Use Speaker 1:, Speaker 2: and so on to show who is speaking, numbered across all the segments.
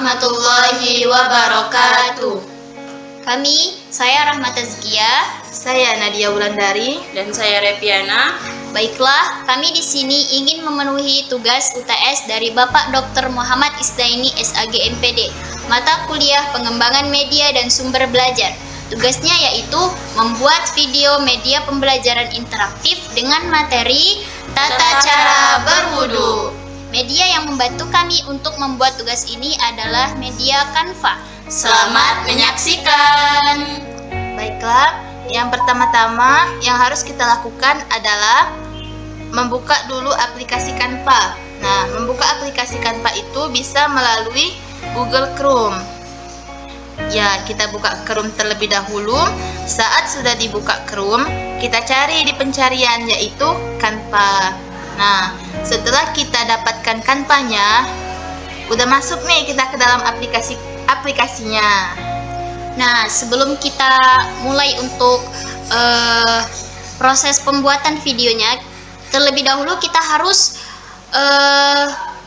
Speaker 1: warahmatullahi wabarakatuh.
Speaker 2: Saya Rahmat Tazkia.
Speaker 1: Saya Nadia Wulandari.
Speaker 3: Dan saya Repiana.
Speaker 2: Baiklah, kami di sini ingin memenuhi tugas UTS dari Bapak Dr. Muhammad Isdaini SAG MPD, mata kuliah pengembangan media dan sumber belajar. Tugasnya yaitu membuat video media pembelajaran interaktif dengan materi tata cara berwudu. Media yang membantu kami untuk membuat tugas ini adalah media Canva.
Speaker 3: Selamat menyaksikan.
Speaker 1: Baiklah, yang pertama-tama yang harus kita lakukan adalah membuka dulu aplikasi Canva. Nah, membuka aplikasi Canva itu bisa melalui Google Chrome. Ya, kita buka Chrome terlebih dahulu. Saat sudah dibuka Chrome, kita cari di pencarian yaitu Canva. Nah, setelah kita dapatkan Canva-nya, udah masuk nih kita ke dalam aplikasinya.
Speaker 2: Nah, sebelum kita mulai untuk proses pembuatan videonya, terlebih dahulu kita harus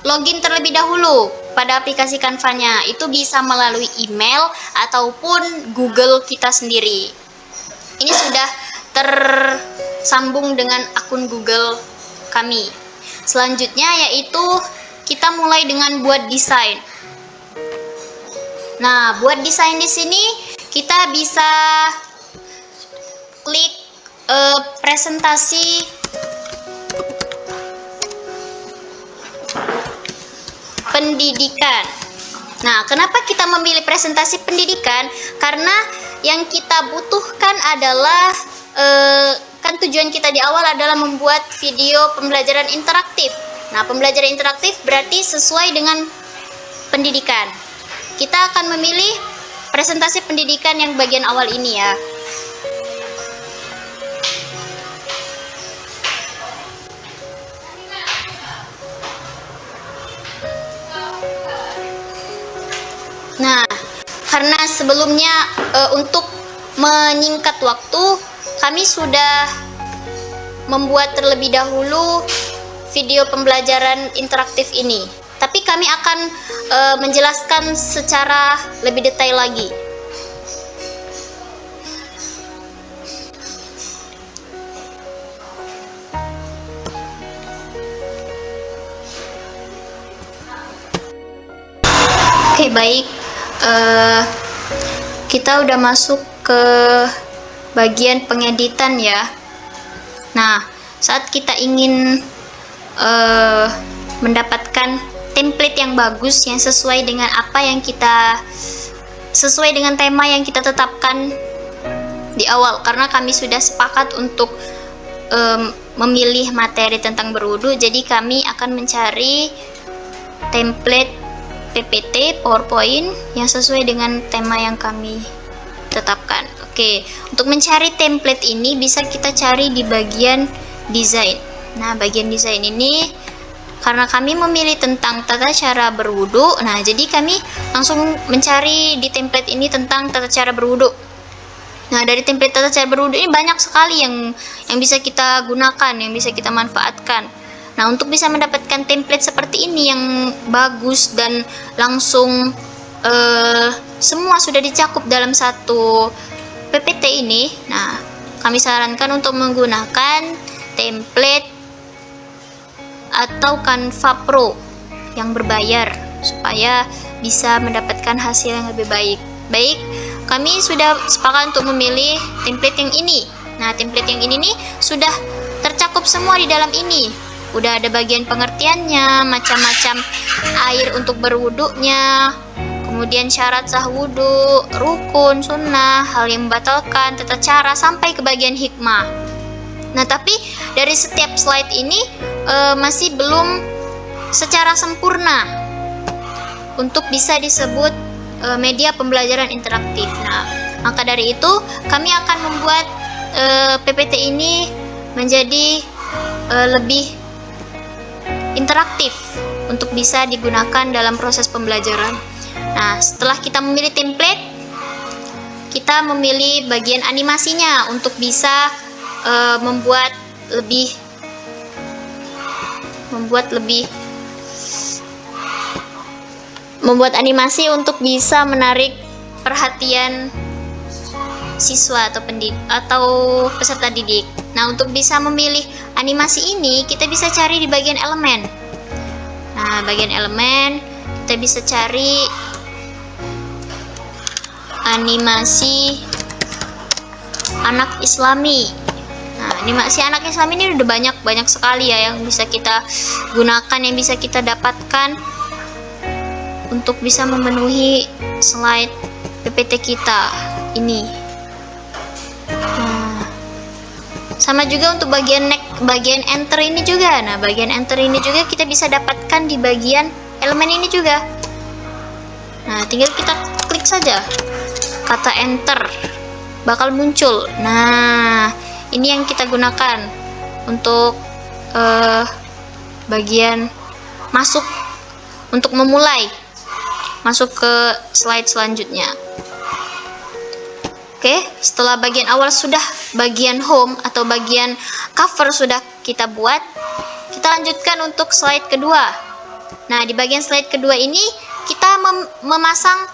Speaker 2: login terlebih dahulu pada aplikasi Canva-nya. Itu bisa melalui email ataupun Google kita sendiri. Ini sudah tersambung dengan akun Google kami. Selanjutnya yaitu kita mulai dengan buat desain. Nah, buat desain di sini kita bisa klik presentasi pendidikan. Nah, kenapa kita memilih presentasi pendidikan? Karena yang kita butuhkan adalah kan tujuan kita di awal adalah membuat video pembelajaran interaktif. Nah, pembelajaran interaktif berarti sesuai dengan pendidikan. Kita akan memilih presentasi pendidikan yang bagian awal ini ya. Nah, karena sebelumnya untuk menyingkat waktu, kami sudah membuat terlebih dahulu video pembelajaran interaktif ini. Tapi kami akan menjelaskan secara lebih detail lagi. Oke, baik. Kita udah masuk ke bagian pengeditan ya. Nah, saat kita ingin mendapatkan template yang bagus yang sesuai dengan sesuai dengan tema yang kita tetapkan di awal, karena kami sudah sepakat untuk memilih materi tentang berwudu, jadi kami akan mencari template PPT PowerPoint yang sesuai dengan tema yang kami tetapkan. Oke, untuk mencari template ini bisa kita cari di bagian desain. Nah, bagian desain ini karena kami memilih tentang tata cara berwudu, nah jadi kami langsung mencari di template ini tentang tata cara berwudu. Nah, dari template tata cara berwudu ini banyak sekali yang bisa kita gunakan, yang bisa kita manfaatkan. Nah, untuk bisa mendapatkan template seperti ini yang bagus dan langsung semua sudah dicakup dalam satu PPT ini, nah kami sarankan untuk menggunakan template atau Canva Pro yang berbayar supaya bisa mendapatkan hasil yang lebih baik. Baik, kami sudah sepakat untuk memilih template yang ini. Nah, template yang ini nih sudah tercakup semua di dalam ini. Udah ada bagian pengertiannya, macam-macam air untuk berwudunya, kemudian syarat sah wudu, rukun, sunnah, hal yang membatalkan, tata cara, sampai ke bagian hikmah. Nah, tapi dari setiap slide ini masih belum secara sempurna untuk bisa disebut media pembelajaran interaktif. Nah, maka dari itu kami akan membuat PPT ini menjadi lebih interaktif untuk bisa digunakan dalam proses pembelajaran. Nah, setelah kita memilih template, kita memilih bagian animasinya untuk bisa membuat lebih membuat animasi untuk bisa menarik perhatian siswa atau peserta didik. Nah, untuk bisa memilih animasi ini, kita bisa cari di bagian elemen. Nah, bagian elemen kita bisa cari animasi anak Islami. Nah, animasi anak Islami ini udah banyak sekali ya yang bisa kita gunakan, yang bisa kita dapatkan untuk bisa memenuhi slide PPT kita ini. Nah, sama juga untuk bagian enter ini juga. Nah, bagian enter ini juga kita bisa dapatkan di bagian elemen ini juga. Nah, tinggal kita klik saja kata enter, bakal muncul. Nah, ini yang kita gunakan untuk bagian masuk, untuk memulai masuk ke slide selanjutnya. Oke, setelah bagian awal sudah, bagian home atau bagian cover sudah kita buat, kita lanjutkan untuk slide kedua. Nah, di bagian slide kedua ini kita memasang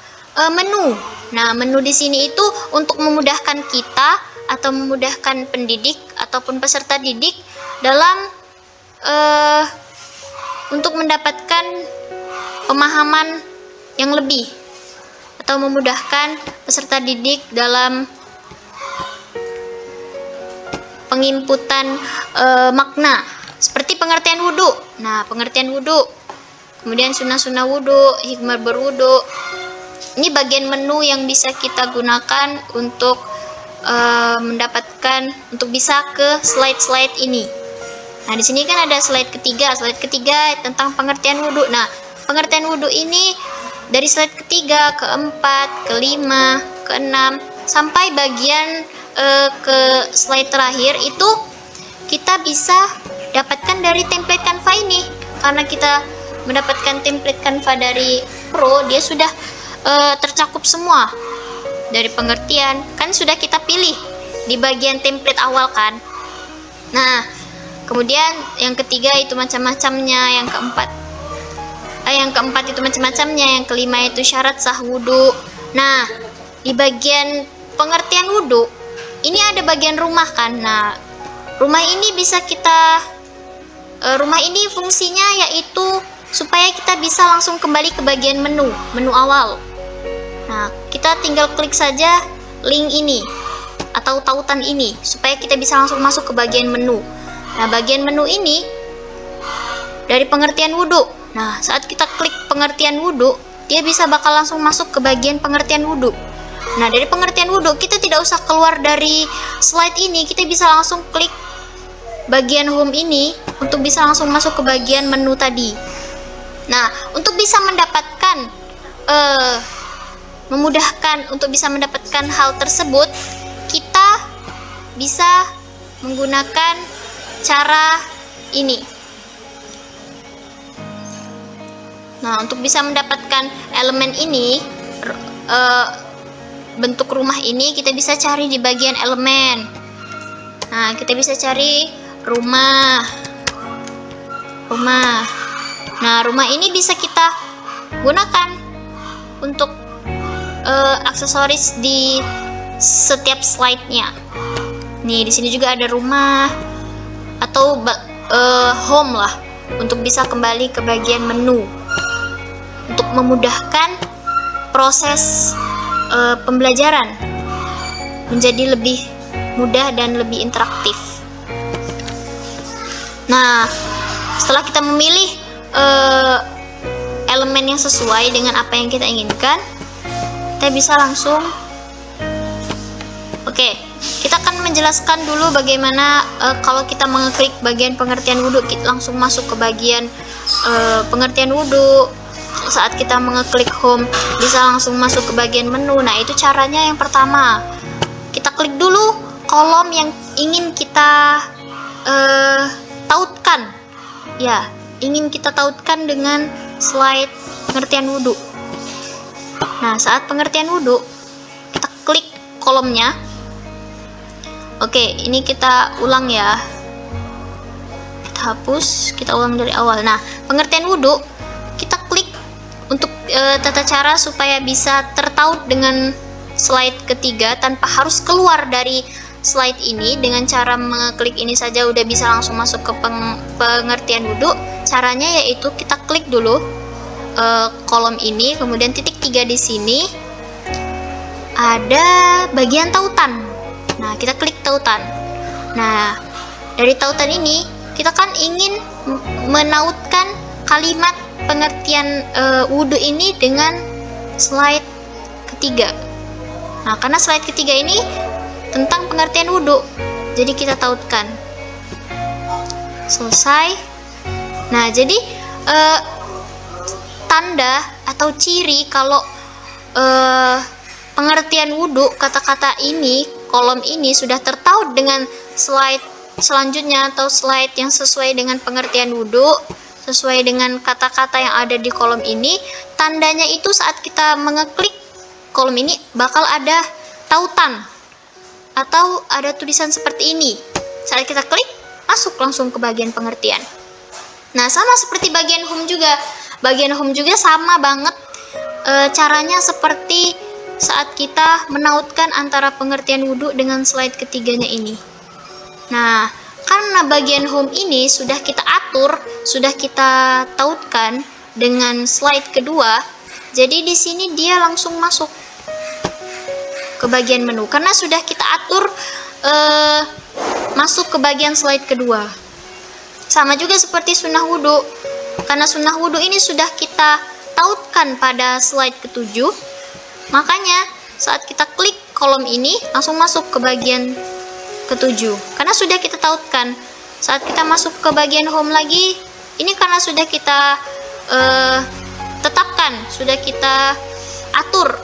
Speaker 2: menu. Nah, menu di sini itu untuk memudahkan kita atau memudahkan pendidik ataupun peserta didik dalam untuk mendapatkan pemahaman yang lebih, atau memudahkan peserta didik dalam penginputan makna, seperti pengertian wudhu. Nah, pengertian wudhu, kemudian sunnah-sunnah wudhu, hikmah berwudhu. Ini bagian menu yang bisa kita gunakan untuk mendapatkan, untuk bisa ke slide-slide ini. Nah, di sini kan ada slide ketiga tentang pengertian wudhu. Nah, pengertian wudhu ini dari slide ketiga, keempat, kelima, keenam, sampai bagian ke slide terakhir itu kita bisa dapatkan dari template Canva ini. Karena kita mendapatkan template Canva dari Pro, dia sudah tercakup semua. Dari pengertian, kan sudah kita pilih di bagian template awal kan. Nah, kemudian yang ketiga itu macam-macamnya, yang keempat itu macam-macamnya, yang kelima itu syarat sah wudhu. Nah, di bagian pengertian wudhu ini ada bagian rumah kan. Nah, rumah ini bisa kita rumah ini fungsinya yaitu supaya kita bisa langsung kembali ke bagian menu awal. Nah, kita tinggal klik saja link ini atau tautan ini supaya kita bisa langsung masuk ke bagian menu. Nah, bagian menu ini dari pengertian wudhu. Nah, saat kita klik pengertian wudhu, dia bisa bakal langsung masuk ke bagian pengertian wudhu. Nah, dari pengertian wudhu, kita tidak usah keluar dari slide ini, kita bisa langsung klik bagian home ini untuk bisa langsung masuk ke bagian menu tadi. Nah, untuk bisa mendapatkan memudahkan untuk bisa mendapatkan hal tersebut, kita bisa menggunakan cara ini. Nah, untuk bisa mendapatkan elemen ini, bentuk rumah ini, kita bisa cari di bagian elemen. Nah, kita bisa cari rumah. Nah, rumah ini bisa kita gunakan untuk aksesoris di setiap slide-nya. Nih, di sini juga ada rumah atau home lah, untuk bisa kembali ke bagian menu. Untuk memudahkan proses pembelajaran menjadi lebih mudah dan lebih interaktif. Nah, setelah kita memilih elemen yang sesuai dengan apa yang kita inginkan, kita bisa langsung kita akan menjelaskan dulu bagaimana kalau kita mengeklik bagian pengertian wudhu, kita langsung masuk ke bagian pengertian wudhu. Saat kita mengeklik home, bisa langsung masuk ke bagian menu. Nah, itu caranya. Yang pertama, kita klik dulu kolom yang ingin kita tautkan. Ya, ingin kita tautkan dengan slide pengertian wudhu. Nah, saat pengertian wudhu, kita klik kolomnya. Ini kita ulang ya. Kita hapus, kita ulang dari awal. Nah, pengertian wudhu, kita klik untuk tata cara supaya bisa tertaut dengan slide ketiga tanpa harus keluar dari slide ini. Dengan cara mengeklik ini saja udah bisa langsung masuk ke pengertian wudhu. Caranya yaitu kita klik dulu kolom ini, kemudian titik 3 di sini ada bagian tautan. Nah, kita klik tautan. Nah, dari tautan ini kita kan ingin menautkan kalimat pengertian wudhu ini dengan slide ketiga. Nah, karena slide ketiga ini tentang pengertian wudhu, jadi kita tautkan. Selesai. Nah, jadi tanda atau ciri kalau pengertian wudhu, kata-kata ini, kolom ini sudah tertaut dengan slide selanjutnya atau slide yang sesuai dengan pengertian wudhu, sesuai dengan kata-kata yang ada di kolom ini. Tandanya itu saat kita mengeklik kolom ini bakal ada tautan atau ada tulisan seperti ini. Saat kita klik, masuk langsung ke bagian pengertian. Nah, sama seperti bagian home juga. Bagian home juga sama banget caranya seperti saat kita menautkan antara pengertian wudhu dengan slide ketiganya ini. Nah, karena bagian home ini sudah kita atur, sudah kita tautkan dengan slide kedua, jadi di sini dia langsung masuk ke bagian menu karena sudah kita atur masuk ke bagian slide kedua. Sama juga seperti sunnah wudhu, karena sunnah wudhu ini sudah kita tautkan pada slide ke-7, makanya saat kita klik kolom ini langsung masuk ke bagian ke-7 karena sudah kita tautkan. Saat kita masuk ke bagian home lagi, ini karena sudah kita tetapkan, sudah kita atur,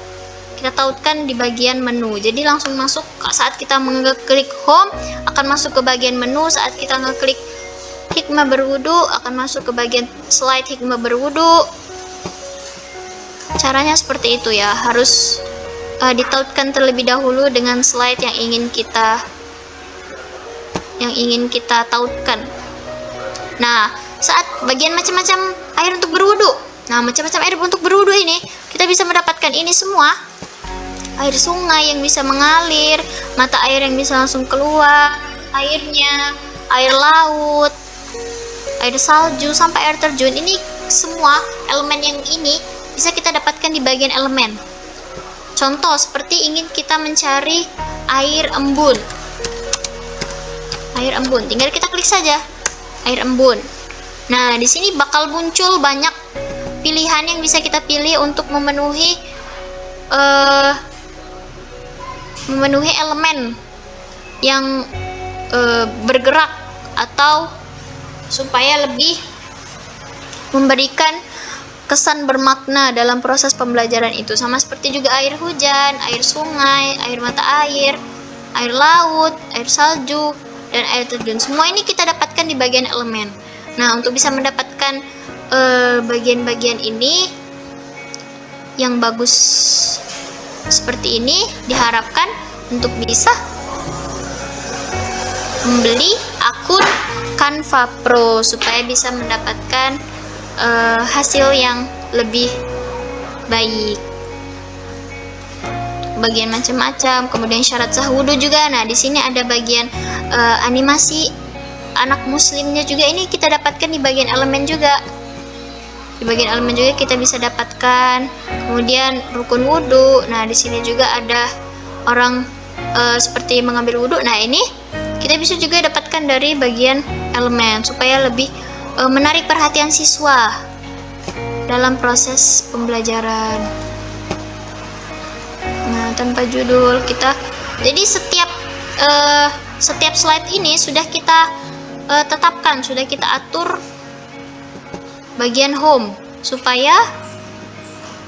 Speaker 2: kita tautkan di bagian menu, jadi langsung masuk. Saat kita mengeklik home akan masuk ke bagian menu, saat kita ngeklik hikmah berwudu akan masuk ke bagian slide hikmah berwudu. Caranya seperti itu ya, harus ditautkan terlebih dahulu dengan slide yang ingin kita tautkan. Nah, saat bagian macam-macam air untuk berwudu. Nah, macam-macam air untuk berwudu ini kita bisa mendapatkan ini semua. Air sungai yang bisa mengalir, mata air yang bisa langsung keluar, airnya, air laut, air salju sampai air terjun. Ini semua elemen yang ini bisa kita dapatkan di bagian elemen. Contoh seperti ingin kita mencari air embun. Air embun, tinggal kita klik saja air embun. Nah, di sini bakal muncul banyak pilihan yang bisa kita pilih untuk memenuhi elemen yang bergerak atau supaya lebih memberikan kesan bermakna dalam proses pembelajaran itu. Sama seperti juga air hujan, air sungai, air mata air, air laut, air salju, dan air terjun. Semua ini kita dapatkan di bagian elemen. Nah, untuk bisa mendapatkan bagian-bagian ini yang bagus seperti ini, diharapkan untuk bisa membeli akun Canva Pro supaya bisa mendapatkan hasil yang lebih baik. Bagian macam-macam, kemudian syarat sah wudhu juga. Nah, di sini ada bagian animasi anak muslimnya juga, ini kita dapatkan di bagian elemen juga. Di bagian elemen juga kita bisa dapatkan. Kemudian rukun wudhu. Nah, di sini juga ada orang seperti mengambil wudhu. Nah, ini kita bisa juga dapatkan dari bagian elemen supaya lebih menarik perhatian siswa dalam proses pembelajaran. Nah, tanpa judul kita, jadi setiap slide ini sudah kita tetapkan, sudah kita atur bagian home supaya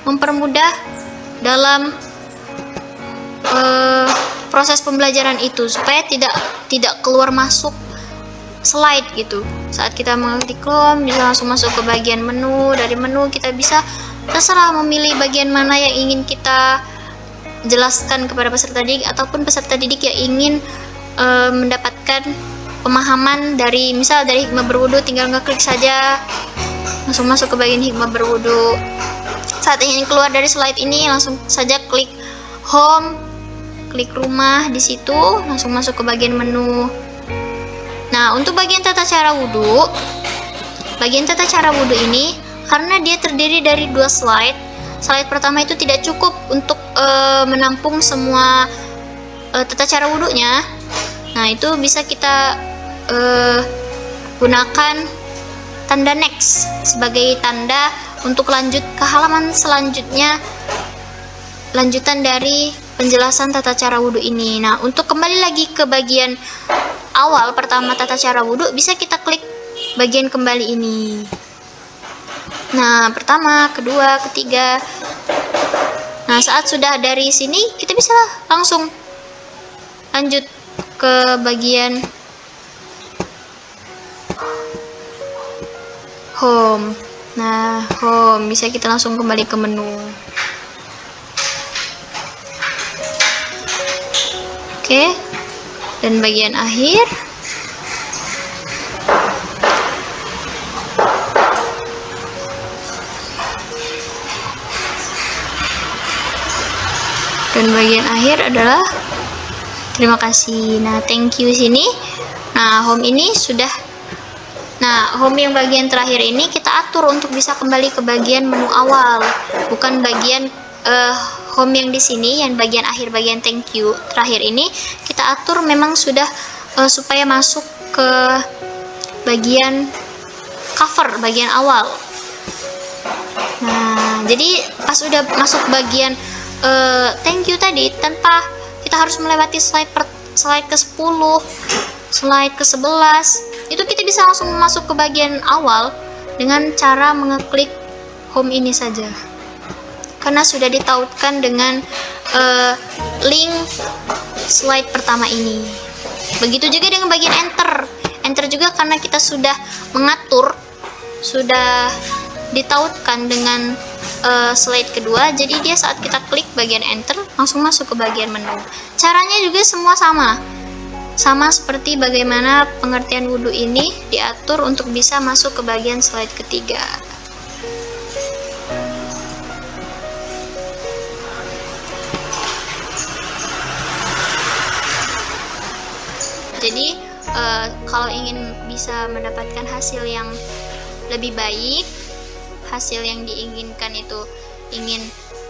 Speaker 2: mempermudah dalam proses pembelajaran itu, supaya tidak keluar masuk slide gitu. Saat kita mengklik home bisa langsung masuk ke bagian menu. Dari menu kita bisa terserah memilih bagian mana yang ingin kita jelaskan kepada peserta didik, ataupun peserta didik yang ingin mendapatkan pemahaman dari hikmah berwudu, tinggal ngeklik saja langsung masuk ke bagian hikmah berwudu. saat ingin keluar dari slide ini, langsung saja klik home, klik rumah di situ, langsung masuk ke bagian menu. Nah, untuk bagian tata cara wudhu, ini karena dia terdiri dari 2 slide. Slide pertama itu tidak cukup untuk menampung semua tata cara wudhunya. Nah, itu bisa kita gunakan tanda next sebagai tanda untuk lanjut ke halaman selanjutnya, lanjutan dari penjelasan tata cara wudhu ini. Nah, untuk kembali lagi ke bagian awal pertama tata cara wudhu, bisa kita klik bagian kembali ini. Nah, pertama, kedua, ketiga. Nah, saat sudah dari sini, kita bisa langsung lanjut ke bagian home. Nah, home bisa kita langsung kembali ke menu. Oke. Dan bagian akhir. Dan bagian akhir adalah terima kasih. Nah, thank you sini. Nah, home ini sudah. Nah, home yang bagian terakhir ini kita atur untuk bisa kembali ke bagian menu awal, bukan bagian home yang di sini, yang bagian akhir, bagian thank you terakhir ini kita atur memang sudah supaya masuk ke bagian cover, bagian awal. Nah, jadi pas udah masuk bagian thank you tadi, tanpa kita harus melewati slide ke-10, slide ke-11, itu kita bisa langsung masuk ke bagian awal dengan cara mengeklik home ini saja, karena sudah ditautkan dengan link slide pertama ini. Begitu juga dengan bagian enter juga, karena kita sudah mengatur, sudah ditautkan dengan slide kedua, jadi dia saat kita klik bagian enter langsung masuk ke bagian menu. Caranya juga semua sama seperti bagaimana pengertian wudhu ini diatur untuk bisa masuk ke bagian slide ketiga. Jadi kalau ingin bisa mendapatkan hasil yang lebih baik, hasil yang diinginkan itu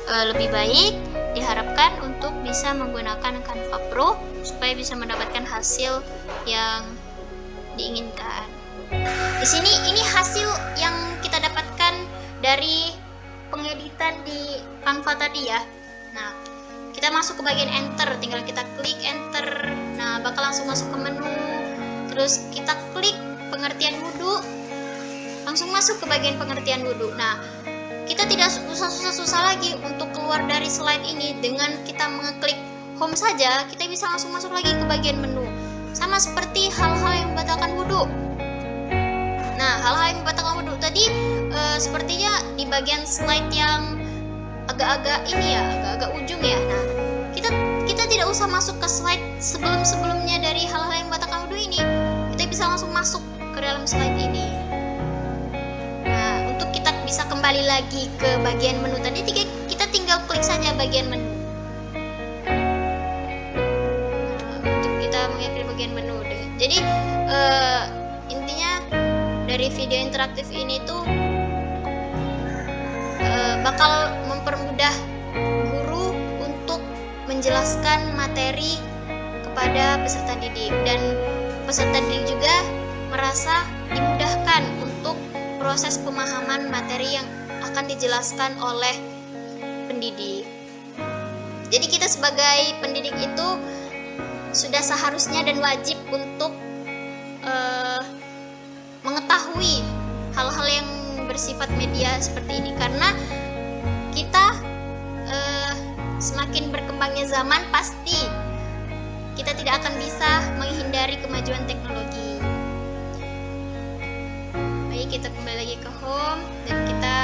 Speaker 2: lebih baik, diharapkan untuk bisa menggunakan Canva Pro supaya bisa mendapatkan hasil yang diinginkan. Di sini ini hasil yang kita dapatkan dari pengeditan di Canva tadi ya. Nah, kita masuk ke bagian enter, tinggal kita klik enter. Nah, bakal langsung masuk ke menu. Terus kita klik pengertian wudhu, langsung masuk ke bagian pengertian wudhu. Nah, kita tidak usah susah-susah lagi untuk keluar dari slide ini. Dengan kita mengeklik home saja, kita bisa langsung masuk lagi ke bagian menu. Sama seperti hal-hal yang membatalkan wudhu. Nah, hal-hal yang membatalkan wudhu tadi sepertinya di bagian slide yang agak-agak ini ya, agak-agak ujung ya. Nah, kita tidak usah masuk ke slide sebelum-sebelumnya dari hal-hal yang membatalkan wudhu ini. Kita bisa langsung masuk ke dalam slide ini. Bisa kembali lagi ke bagian menu tadi, kita tinggal klik saja bagian menu. Untuk kita mengakses bagian menu. Jadi intinya dari video interaktif ini tuh bakal mempermudah guru untuk menjelaskan materi kepada peserta didik, dan peserta didik juga merasa dimudahkan untuk proses pemahaman materi yang akan dijelaskan oleh pendidik. Jadi kita sebagai pendidik itu sudah seharusnya dan wajib untuk mengetahui hal-hal yang bersifat media seperti ini, karena kita semakin berkembangnya zaman, pasti kita tidak akan bisa menghindari kemajuan teknologi. Kita kembali lagi ke home dan kita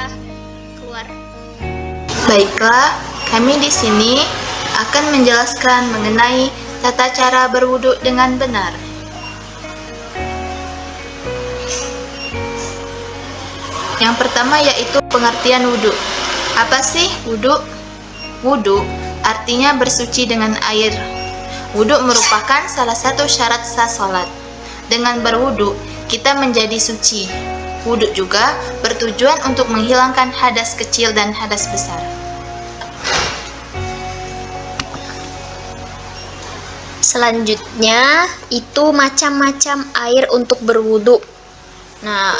Speaker 2: keluar.
Speaker 1: Baiklah, kami di sini akan menjelaskan mengenai tata cara berwudu dengan benar. Yang pertama yaitu pengertian wudu. Apa sih wudhu? Wudhu artinya bersuci dengan air. Wudhu merupakan salah satu syarat sah sholat. Dengan berwudhu, kita menjadi suci. Wudhu juga bertujuan untuk menghilangkan hadas kecil dan hadas besar.
Speaker 2: Selanjutnya itu macam-macam air untuk berwudu. Nah,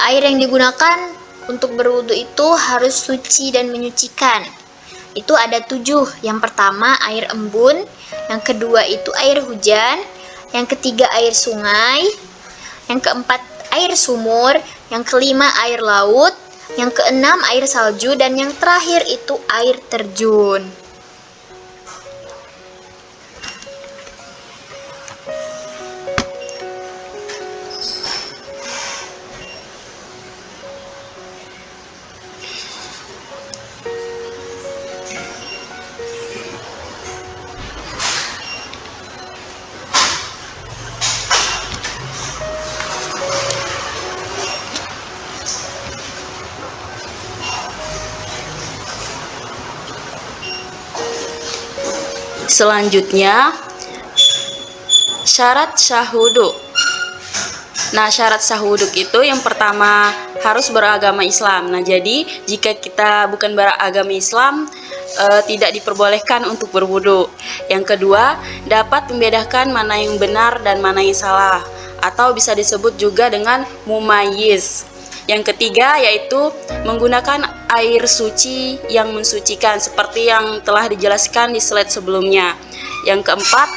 Speaker 2: air yang digunakan untuk berwudu itu harus suci dan menyucikan. Itu ada 7. Yang pertama air embun, yang kedua itu air hujan, yang ketiga air sungai, yang keempat air sumur, yang kelima air laut, yang keenam air salju, dan yang terakhir itu air terjun.
Speaker 3: Selanjutnya, syarat sah wudhu. Nah, syarat sah wudhu itu yang pertama harus beragama Islam. Nah, jadi jika kita bukan beragama Islam, tidak diperbolehkan untuk berwudhu. Yang kedua, dapat membedakan mana yang benar dan mana yang salah, atau bisa disebut juga dengan mumayyiz. Yang ketiga yaitu menggunakan air suci yang mensucikan seperti yang telah dijelaskan di slide sebelumnya. Yang keempat,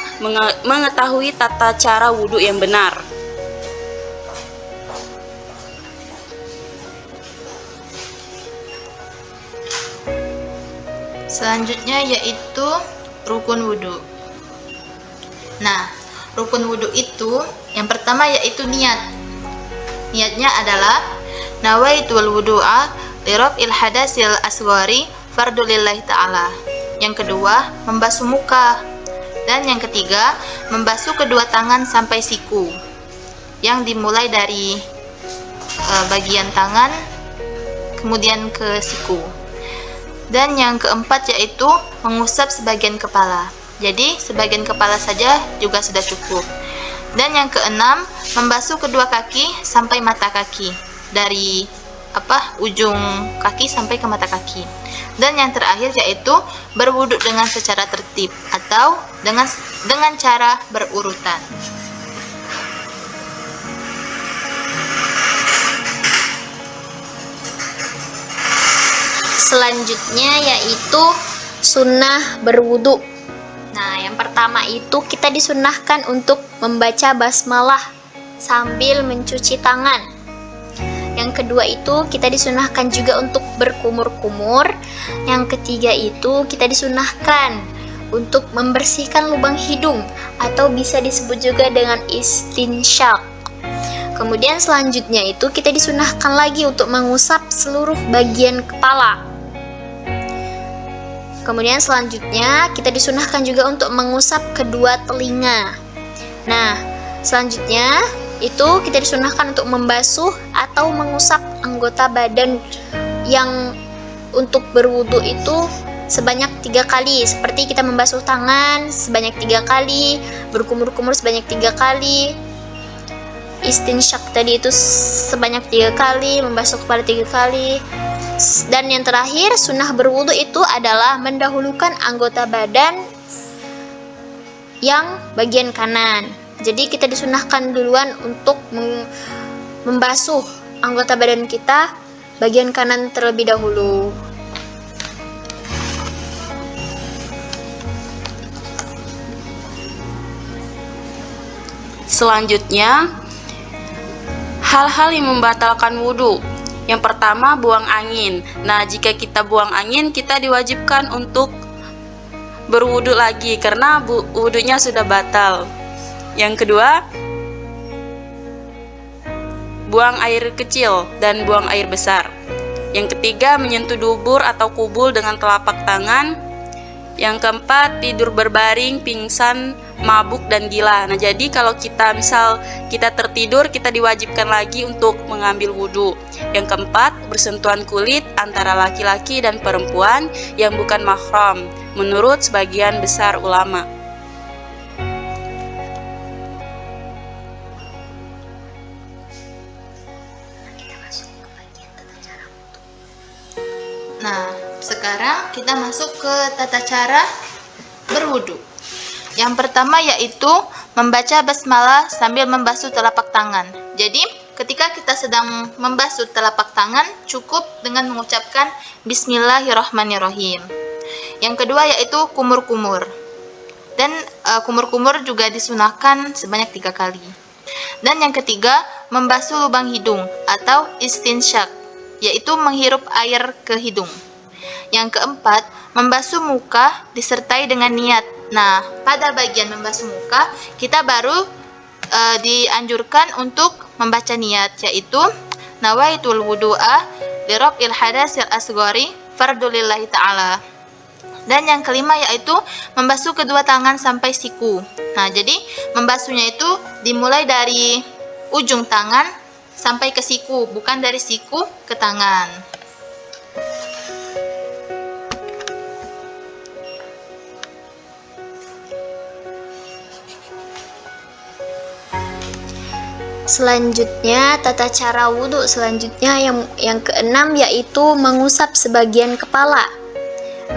Speaker 3: mengetahui tata cara wudhu yang benar.
Speaker 1: Selanjutnya yaitu rukun wudhu. Nah, rukun wudhu itu yang pertama yaitu niat. Niatnya adalah nawaitul wudu'a liraf'il hadasil asghari fardulillahi ta'ala. Yang kedua, membasuh muka. Dan yang ketiga, membasuh kedua tangan sampai siku. Yang dimulai dari bagian tangan kemudian ke siku. Dan yang keempat yaitu mengusap sebagian kepala. Jadi sebagian kepala saja juga sudah cukup. Dan yang keenam, membasuh kedua kaki sampai mata kaki. Dari ujung kaki sampai ke mata kaki. Dan yang terakhir yaitu berwudhu dengan secara tertib atau dengan cara berurutan.
Speaker 2: Selanjutnya yaitu sunnah berwudu. Nah, yang pertama itu kita disunnahkan untuk membaca basmalah sambil mencuci tangan. Yang kedua itu kita disunahkan juga untuk berkumur-kumur. Yang ketiga itu kita disunahkan untuk membersihkan lubang hidung atau bisa disebut juga dengan istinsyak. Kemudian selanjutnya itu kita disunahkan lagi untuk mengusap seluruh bagian kepala. Kemudian selanjutnya kita disunahkan juga untuk mengusap kedua telinga. Nah, selanjutnya itu kita disunahkan untuk membasuh atau mengusap anggota badan yang untuk berwudu itu sebanyak 3 kali. Seperti kita membasuh tangan sebanyak 3 kali, berkumur-kumur sebanyak 3 kali, istinsyak tadi itu sebanyak 3 kali, membasuh kepala 3 kali. Dan yang terakhir, sunnah berwudu itu adalah mendahulukan anggota badan yang bagian kanan. Jadi kita disunahkan duluan untuk membasuh anggota badan kita bagian kanan terlebih dahulu.
Speaker 3: Selanjutnya, hal-hal yang membatalkan wudhu. Yang pertama, buang angin. Nah, jika kita buang angin, kita diwajibkan untuk berwudhu lagi karena wudhunya sudah batal. Yang kedua, buang air kecil dan buang air besar. Yang ketiga, menyentuh dubur atau kubul dengan telapak tangan. Yang keempat, tidur berbaring, pingsan, mabuk dan gila. Nah, jadi kalau kita tertidur, kita diwajibkan lagi untuk mengambil wudhu. Yang keempat, bersentuhan kulit antara laki-laki dan perempuan yang bukan mahram, menurut sebagian besar ulama.
Speaker 1: Nah, sekarang kita masuk ke tata cara berwudu. Yang pertama yaitu membaca basmalah sambil membasuh telapak tangan. Jadi, ketika kita sedang membasuh telapak tangan, cukup dengan mengucapkan Bismillahirrahmanirrahim. Yang kedua yaitu kumur-kumur. Dan kumur-kumur juga disunahkan sebanyak 3 kali. Dan yang ketiga, membasuh lubang hidung atau istinsyak, yaitu menghirup air ke hidung. Yang keempat, membasuh muka disertai dengan niat. Nah, pada bagian membasuh muka, kita baru dianjurkan untuk membaca niat, yaitu nawaitul wudu'a liraf'il hadasil asghari fardulillahi ta'ala. Dan yang kelima yaitu membasuh kedua tangan sampai siku. Nah, jadi membasuhnya itu dimulai dari ujung tangan sampai ke siku, bukan dari siku ke tangan.
Speaker 2: Selanjutnya, tata cara wudhu selanjutnya yang keenam yaitu mengusap sebagian kepala.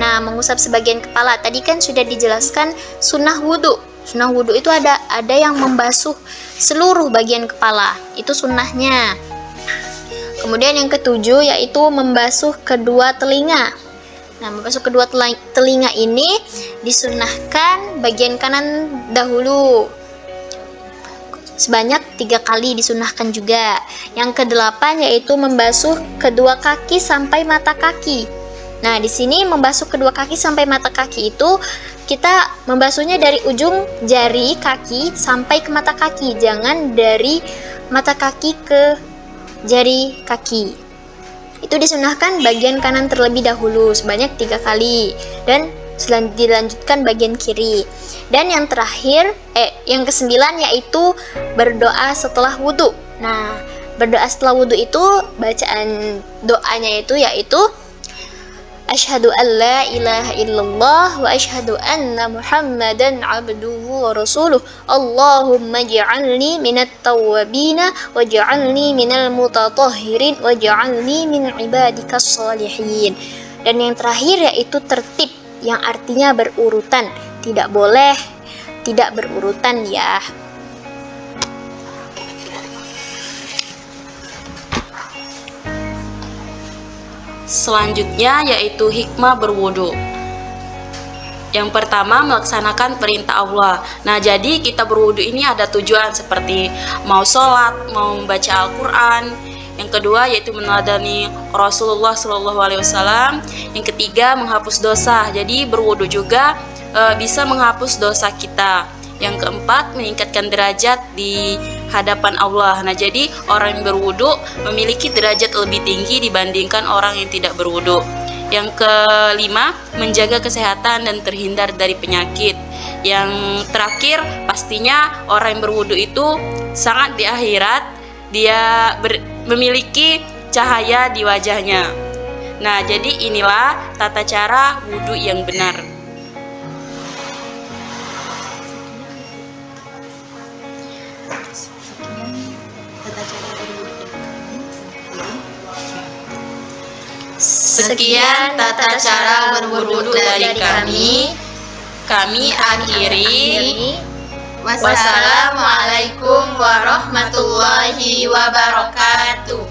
Speaker 2: Nah, mengusap sebagian kepala tadi kan sudah dijelaskan sunnah wudhu. Sunnah wudhu itu ada yang membasuh seluruh bagian kepala, itu sunnahnya. Kemudian yang ketujuh yaitu membasuh kedua telinga. Nah, membasuh kedua telinga ini disunnahkan bagian kanan dahulu. Sebanyak 3 kali disunahkan juga. Yang kedelapan yaitu membasuh kedua kaki sampai mata kaki. Nah, di sini membasuh kedua kaki sampai mata kaki itu kita membasuhnya dari ujung jari kaki sampai ke mata kaki, jangan dari mata kaki ke jari kaki. Itu disunahkan bagian kanan terlebih dahulu sebanyak 3 kali dan dilanjutkan bagian kiri. Dan yang terakhir, yang ke-9 yaitu berdoa setelah wudhu. Nah, berdoa setelah wudhu itu bacaan doanya yaitu Asyhadu an la ilaha illallah wa asyhadu anna Muhammadan abduhu wa rasuluh. Allahumma ja'alni minat tawwabina wa ja'alni minal mutatahhirin wa ja'alni min ibadikas salihin. Dan yang terakhir yaitu tertib, yang artinya berurutan. Tidak boleh tidak berurutan ya.
Speaker 3: Selanjutnya yaitu hikmah berwudu. Yang pertama, melaksanakan perintah Allah. Nah, jadi kita berwudu ini ada tujuan seperti mau sholat, mau membaca Al-Quran. Yang kedua yaitu meneladani Rasulullah SAW. Yang ketiga, menghapus dosa. Jadi berwudu juga bisa menghapus dosa kita. Yang keempat, meningkatkan derajat di hadapan Allah. Nah, jadi orang yang berwudu memiliki derajat lebih tinggi dibandingkan orang yang tidak berwudu. Yang kelima, menjaga kesehatan dan terhindar dari penyakit. Yang terakhir, pastinya orang yang berwudu itu sangat di akhirat, dia memiliki cahaya di wajahnya. Nah, jadi inilah tata cara wudu yang benar. Sekian tata cara berwudu dari kami. Kami akhiri.
Speaker 1: Wassalamualaikum warahmatullahi wabarakatuh.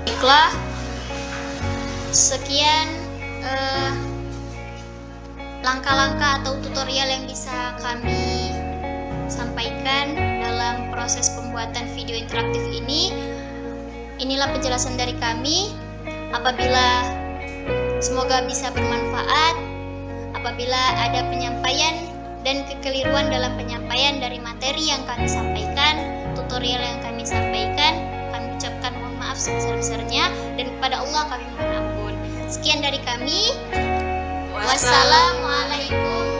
Speaker 2: Baiklah, sekian langkah-langkah atau tutorial yang bisa kami sampaikan dalam proses pembuatan video interaktif ini. Inilah penjelasan dari kami. Apabila semoga bisa bermanfaat, apabila ada penyampaian dan kekeliruan dalam penyampaian dari materi yang kami sampaikan, tutorial yang kami sampaikan, kami ucapkan mohon maaf sebesar-besarnya, dan kepada Allah kami mohon ampun. Sekian dari kami. Wassalamualaikum